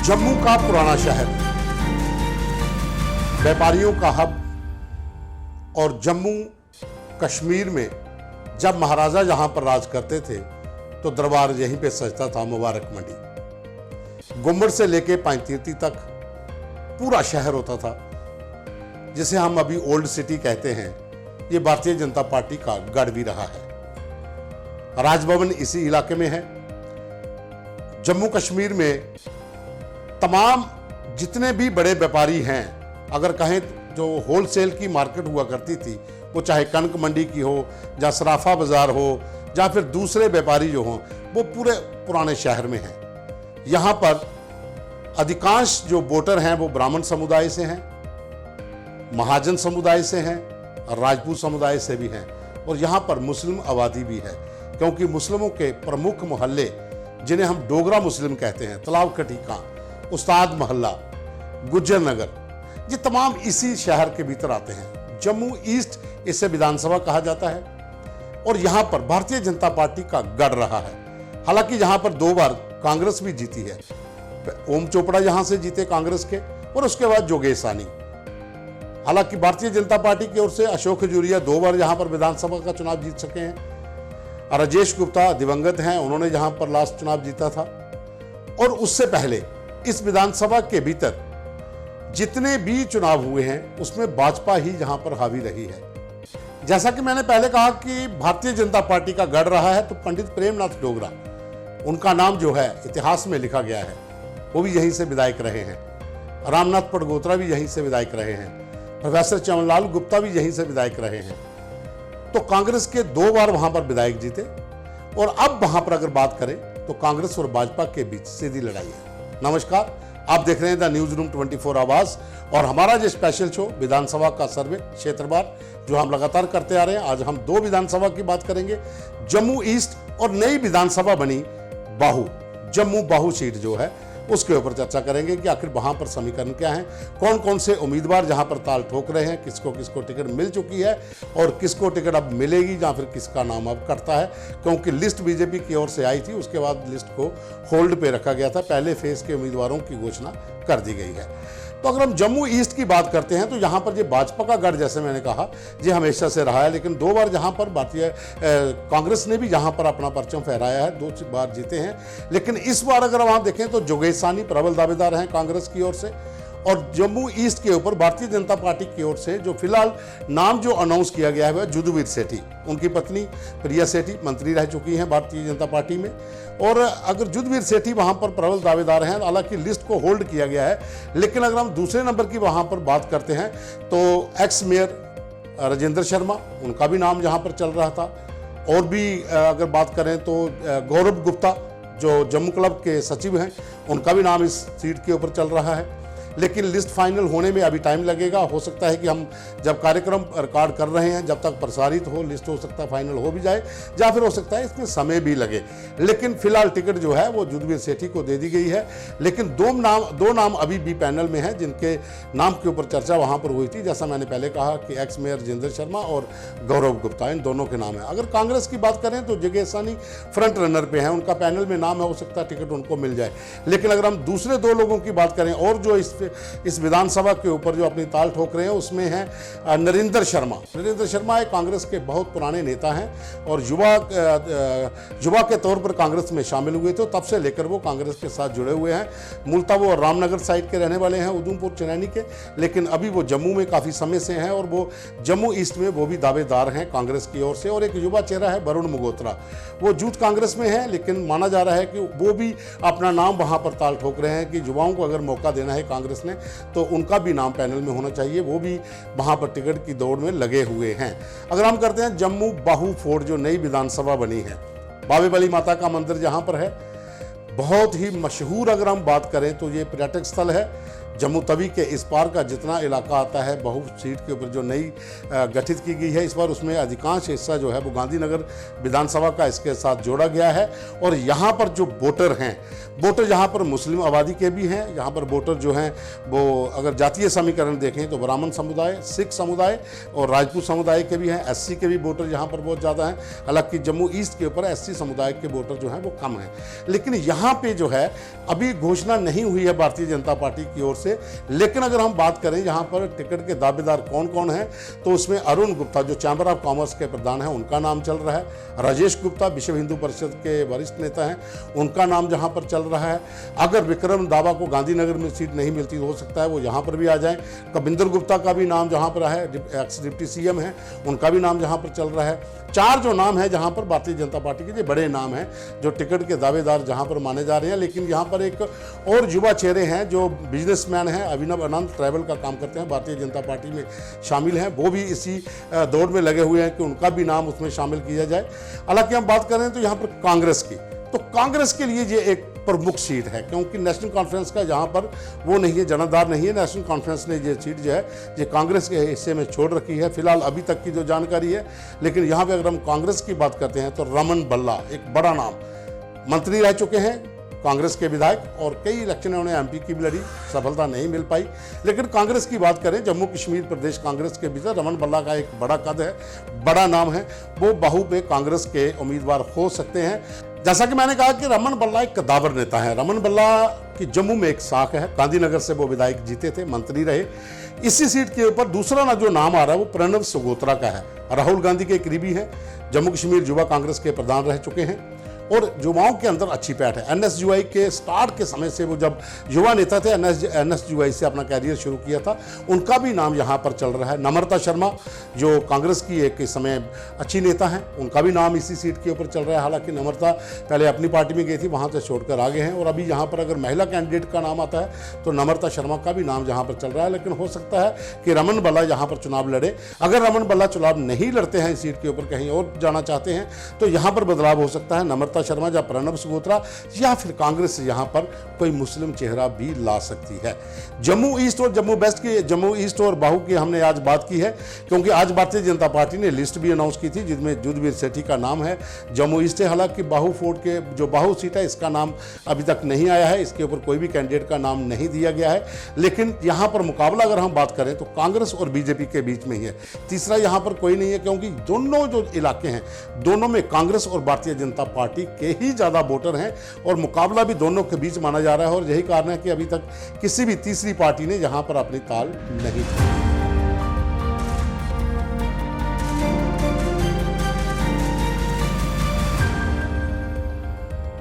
जम्मू का पुराना शहर, व्यापारियों का हब, और जम्मू कश्मीर में जब महाराजा यहां पर राज करते थे तो दरबार यहीं पे सजता था, मुबारक मंडी। गुम्बद से लेके पांतीर्ती तक पूरा शहर होता था, जिसे हम अभी ओल्ड सिटी कहते हैं। ये भारतीय जनता पार्टी का गढ़ भी रहा है। राजभवन इसी इलाके में है। जम्मू कश्मीर में तमाम जितने भी बड़े व्यापारी हैं, अगर कहें जो होलसेल की मार्केट हुआ करती थी, वो चाहे कनक मंडी की हो, या सराफा बाजार हो, या फिर दूसरे व्यापारी जो हों, वो पूरे पुराने शहर में हैं। यहाँ पर अधिकांश जो वोटर हैं वो ब्राह्मण समुदाय से हैं, महाजन समुदाय से हैं और राजपूत समुदाय से भी हैं। और यहाँ पर मुस्लिम आबादी भी है, क्योंकि मुस्लिमों के प्रमुख मोहल्ले जिन्हें हम डोगरा मुस्लिम कहते हैं, तालाब कटीका, उस्ताद मोहल्ला, गुज्जर नगर, ये तमाम इसी शहर के भीतर आते हैं। जम्मू ईस्ट इसे विधानसभा कहा जाता है और यहाँ पर भारतीय जनता पार्टी का गढ़ रहा है। हालांकि यहाँ पर 2 बार कांग्रेस भी जीती है। ओम चोपड़ा यहाँ से जीते कांग्रेस के, और उसके बाद जोगेश सानी। हालांकि भारतीय जनता पार्टी की ओर से अशोक खजूरिया 2 बार यहाँ पर विधानसभा का चुनाव जीत सके हैं। राजेश गुप्ता दिवंगत हैं, उन्होंने यहाँ पर लास्ट चुनाव जीता था। और उससे पहले इस विधानसभा के भीतर जितने भी चुनाव हुए हैं उसमें भाजपा ही यहाँ पर हावी रही है। जैसा कि मैंने पहले कहा कि भारतीय जनता पार्टी का गढ़ रहा है, तो पंडित प्रेमनाथ डोगरा, उनका नाम जो है इतिहास में लिखा गया है, वो भी यहीं से विधायक रहे हैं। रामनाथ पटगोत्रा भी यहीं से विधायक रहे हैं। प्रोफेसर चमनलाल गुप्ता भी यहीं से विधायक रहे हैं। तो कांग्रेस के 2 बार वहां पर विधायक जीते। और अब वहां पर अगर बात करें तो कांग्रेस और भाजपा के बीच सीधी लड़ाई है। नमस्कार, आप देख रहे हैं द न्यूज रूम 24 आवाज और हमारा जो स्पेशल शो विधानसभा का सर्वे क्षेत्रवार जो हम लगातार करते आ रहे हैं। आज हम 2 विधानसभा की बात करेंगे, जम्मू ईस्ट और नई विधानसभा बनी बाहू, जम्मू बाहू सीट जो है उसके ऊपर चर्चा करेंगे कि आखिर वहां पर समीकरण क्या है, कौन कौन से उम्मीदवार जहां पर ताल ठोक रहे हैं, किसको किसको टिकट मिल चुकी है और किसको टिकट अब मिलेगी या फिर किसका नाम अब कटता है। क्योंकि लिस्ट बीजेपी की ओर से आई थी, उसके बाद लिस्ट को होल्ड पे रखा गया था। पहले फेज के उम्मीदवारों की घोषणा कर दी गई है। तो अगर हम जम्मू ईस्ट की बात करते हैं तो यहाँ पर ये भाजपा का गढ़, जैसे मैंने कहा, ये हमेशा से रहा है। लेकिन 2 बार जहाँ पर भारतीय कांग्रेस ने भी यहाँ पर अपना परचम फहराया है, 2 बार जीते हैं। लेकिन इस बार अगर वहाँ देखें तो जोगेश सानी प्रबल दावेदार हैं कांग्रेस की ओर से। और जम्मू ईस्ट के ऊपर भारतीय जनता पार्टी की ओर से जो फिलहाल नाम जो अनाउंस किया गया है वह जुदवीर सेठी, उनकी पत्नी प्रिया सेठी मंत्री रह चुकी हैं भारतीय जनता पार्टी में। और अगर जुदवीर सेठी वहां पर प्रबल दावेदार हैं, हालांकि लिस्ट को होल्ड किया गया है। लेकिन अगर हम दूसरे नंबर की वहां पर बात करते हैं तो एक्स मेयर राजेंद्र शर्मा, उनका भी नाम यहाँ पर चल रहा था। और भी अगर बात करें तो गौरव गुप्ता जो जम्मू क्लब के सचिव हैं, उनका भी नाम इस सीट के ऊपर चल रहा है। लेकिन लिस्ट फाइनल होने में अभी टाइम लगेगा। हो सकता है कि हम जब कार्यक्रम रिकॉर्ड कर रहे हैं, जब तक प्रसारित हो लिस्ट हो सकता है फाइनल हो भी जाए, या फिर हो सकता है इसमें समय भी लगे। लेकिन फिलहाल टिकट जो है वो जुदवीर सेठी को दे दी गई है। लेकिन 2 नाम अभी भी पैनल में हैं, जिनके नाम के ऊपर चर्चा वहां पर हुई थी। जैसा मैंने पहले कहा कि एक्स मेयर राजेंद्र शर्मा और गौरव गुप्ता, इन दोनों के नाम है। अगर कांग्रेस की बात करें तो जोगेश सानी फ्रंट रनर पे है, उनका पैनल में नाम है, हो सकता है टिकट उनको मिल जाए। लेकिन अगर हम दूसरे 2 लोगों की बात करें और जो इस विधानसभा के ऊपर जो अपनी ताल ठोक रहे हैं, उसमें है नरेंद्र शर्मा। नरेंद्र शर्मा एक कांग्रेस के बहुत पुराने नेता हैं और युवा के तौर पर कांग्रेस में शामिल हुए थे। तब से लेकर वो कांग्रेस के साथ जुड़े हुए हैं। मूलतः वो रामनगर साइड के रहने वाले हैं, उधमपुर चनैनी के, लेकिन अभी वो जम्मू में काफ़ी समय से हैं और वो जम्मू ईस्ट में वो भी दावेदार हैं कांग्रेस की ओर से। और एक युवा चेहरा है वरुण मगोत्रा, वो यूथ कांग्रेस में है, लेकिन माना जा रहा है कि वो भी अपना नाम वहाँ पर ताल ठोक रहे हैं कि युवाओं को अगर मौका देना है कांग्रेस ने तो उनका भी नाम पैनल में होना चाहिए। वो भी वहां पर टिकट की दौड़ में लगे हुए हैं। अगर हम करते हैं जम्मू बाहू फोर्ट जो नई विधानसभा बनी है, बावे वाली माता का मंदिर जहां पर है, बहुत ही मशहूर अगर हम बात करें तो ये पर्यटक स्थल है। जम्मू तवी के इस पार का जितना इलाका आता है बहु सीट के ऊपर जो नई गठित की गई है इस बार, उसमें अधिकांश हिस्सा जो है वो गांधीनगर विधानसभा का इसके साथ जोड़ा गया है। और यहाँ पर जो वोटर हैं, वोटर यहाँ पर मुस्लिम आबादी के भी हैं। यहाँ पर वोटर जो हैं वो अगर जातीय समीकरण देखें तो ब्राह्मण समुदाय, सिख समुदाय और राजपूत समुदाय के भी हैं। एससी के भी वोटर यहाँ पर बहुत ज़्यादा हैं। हालांकि जम्मू ईस्ट के ऊपर एससी समुदाय के वोटर जो हैं वो कम हैं। लेकिन यहाँ पे जो है अभी घोषणा नहीं हुई है भारतीय जनता पार्टी की ओर से। लेकिन अगर हम बात करें यहाँ पर टिकट के दावेदार कौन कौन हैं, तो उसमें अरुण गुप्ता जो चैम्बर ऑफ कॉमर्स के प्रधान हैं उनका नाम चल रहा है। राजेश गुप्ता विश्व हिंदू परिषद के वरिष्ठ नेता हैं, उनका नाम जहाँ पर चल रहा है। अगर विक्रम दावा को गांधीनगर में सीट नहीं मिलती तो हो सकता है वो यहाँ पर भी आ जाएं। कविंदर गुप्ता का भी नाम जहाँ पर है, एक्स डिप्टी सीएम है, उनका भी नाम जहाँ पर चल रहा है। 4 जो नाम है जहाँ पर भारतीय जनता पार्टी के जो बड़े नाम हैं जो टिकट के दावेदार जहाँ पर माने जा रहे हैं। लेकिन यहाँ पर एक और युवा चेहरे हैं जो बिजनेसमैन हैं, अभिनव अनंत ट्रैवल का काम करते हैं, भारतीय जनता पार्टी में शामिल हैं। वो भी इसी दौड़ में लगे हुए हैं कि उनका भी नाम उसमें शामिल किया जाए। हालांकि हम बात करें तो यहाँ पर कांग्रेस की, तो कांग्रेस के लिए ये एक प्रमुख सीट है, क्योंकि नेशनल कॉन्फ्रेंस का जहां पर वो नहीं है, जनाधार नहीं है। नेशनल कॉन्फ्रेंस ने ये सीट जो है ये कांग्रेस के हिस्से में छोड़ रखी है फिलहाल अभी तक की जो जानकारी है। लेकिन यहाँ पे अगर हम कांग्रेस की बात करते हैं तो रमन भल्ला एक बड़ा नाम, मंत्री रह चुके हैं, कांग्रेस के विधायक, और कई इलेक्शन उन्हें एमपी की भी लड़ी, सफलता नहीं मिल पाई। लेकिन कांग्रेस की बात करें, जम्मू कश्मीर प्रदेश कांग्रेस के भीतर रमन भल्ला का एक बड़ा कद है, बड़ा नाम है, वो बाहु पे कांग्रेस के उम्मीदवार हो सकते हैं। जैसा कि मैंने कहा कि रमन भल्ला एक कदावर नेता है। रमन भल्ला की जम्मू में एक साख है, गांधीनगर से वो विधायक जीते थे, मंत्री रहे। इसी सीट के ऊपर दूसरा ना जो नाम आ रहा है वो प्रणव सगोत्रा का है, राहुल गांधी के करीबी है, जम्मू कश्मीर युवा कांग्रेस के प्रधान रह चुके हैं और युवाओं के अंदर अच्छी पैठ है। एनएसयूआई के स्टार्ट के समय से वो जब युवा नेता थे, एनएसयूआई से अपना कैरियर शुरू किया था, उनका भी नाम यहाँ पर चल रहा है। नम्रता शर्मा जो कांग्रेस की एक इस समय अच्छी नेता हैं, उनका भी नाम इसी सीट के ऊपर चल रहा है। हालांकि नम्रता पहले अपनी पार्टी में गई थी, वहाँ से छोड़कर आगे हैं, और अभी यहाँ पर अगर महिला कैंडिडेट का नाम आता है तो नम्रता शर्मा का भी नाम यहाँ पर चल रहा है। लेकिन हो सकता है कि रमन भल्ला यहाँ पर चुनाव लड़े। अगर रमन भल्ला चुनाव नहीं लड़ते हैं इस सीट के ऊपर, कहीं और जाना चाहते हैं, तो यहाँ पर बदलाव हो सकता है। नम्रता शर्मा या प्रणब सगोत्रा या फिर कांग्रेस से यहां पर कोई मुस्लिम चेहरा भी ला सकती है। जम्मू ईस्ट और जम्मू वेस्ट की, जम्मू ईस्ट और बाहु की हमने आज बात की है, क्योंकि आज भारतीय जनता पार्टी ने लिस्ट भी अनाउंस की थी जिसमें युद्धवीर सेठी का नाम है। जम्मू ईस्ट है, हालांकि बाहु फोर्ट के जो बाहु सीट है इसका नाम अभी तक नहीं आया है, इसके ऊपर कोई भी कैंडिडेट का नाम नहीं दिया गया है। लेकिन यहां पर मुकाबला अगर हम बात करें तो कांग्रेस और बीजेपी के बीच में ही है, तीसरा यहां पर कोई नहीं है, क्योंकि दोनों जो इलाके हैं दोनों में कांग्रेस और भारतीय जनता पार्टी के ही ज्यादा वोटर हैं और मुकाबला भी दोनों के बीच माना जा रहा है। और यही कारण है कि अभी तक किसी भी तीसरी पार्टी ने यहां पर अपनी ताल नहीं की।